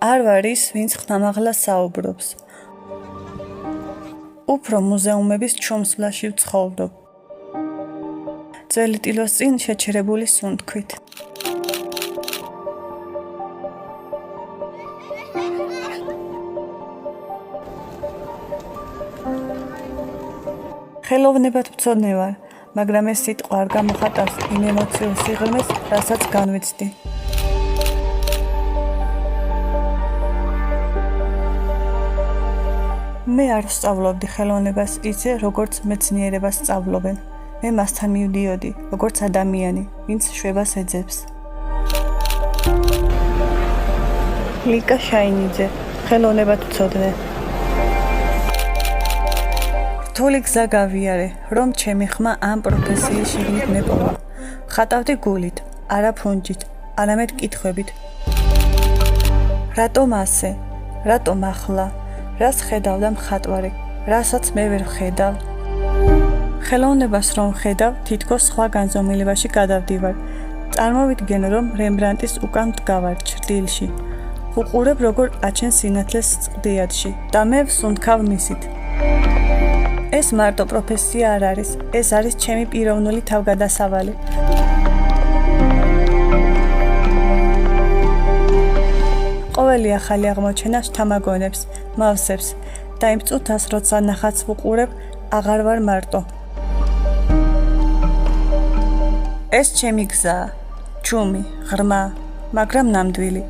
არ ვარ ის, ვინც ხმამაღლა საუბრობს. უფრო მუზეუმების ჩუმსვლაში ვცხოვრობ. ძველი ტილოს წინ შეჩერებული სუნთქვით. ხელოვნებად ვცოდნე ვარ, მაგრამ ეს სიტყვა არ გამოხატავს იმ ემოციურ სიღრმეს, რასაც განვიცდი. მე არ ვსწავლობდი ხელოვნებას ისე, როგორც მეცნიერებას სწავლობენ. მე მასთან მივდიოდი, როგორც ადამიანი, ვინც შვებას ეძებს. ლიკა შაინიძე, ხელოვნებად ვცოდნე. რთული გზა გავიარე, რომ ჩემი ხმა ამ პროფესიის შიგნით მეპოვა. ხატავდი გულით, არა ფუნჯით, არამედ კითხვებით. რატომ ასე? რატომ ახლა? რას ხედავდა მხატვარი, რასაც მე ვერ ვხედავ? ხელოვნებას რომ ხედავ, თითქოს სხვა განზომილებაში გადავდივარ. წარმოვიდგენ, რომ რემბრანდტის უკან მდგავარ ჩრდილში. ვუყურებ, როგორ აჩენს სინათლეს წყდიადში და მე ვსუნთქავ მისით. ეს მარტო პროფესია არ არის, ეს არის ჩემი პიროვნული თავგადასავალი. ყოველი ახალი აღმოჩენა შთამაგონებს, მავსებს და იმ წუთას, როცა ნახატს ვუყურებ, აღარ ვარ მარტო. ეს ჩემი გზაა, ჩუმი, ღრმა, მაგრამ ნამდვილი.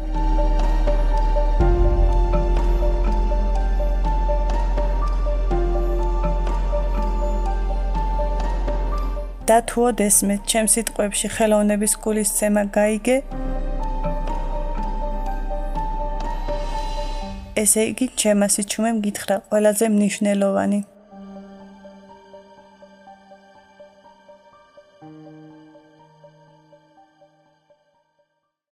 და თუო დესმეთ, ჩემ სიტყვებში ხელოვნების გულისცემა გაიგე? ესე იგი, ჩემასი ჩუმე მგითხრა ყველაზე მნიშვნელოვანი.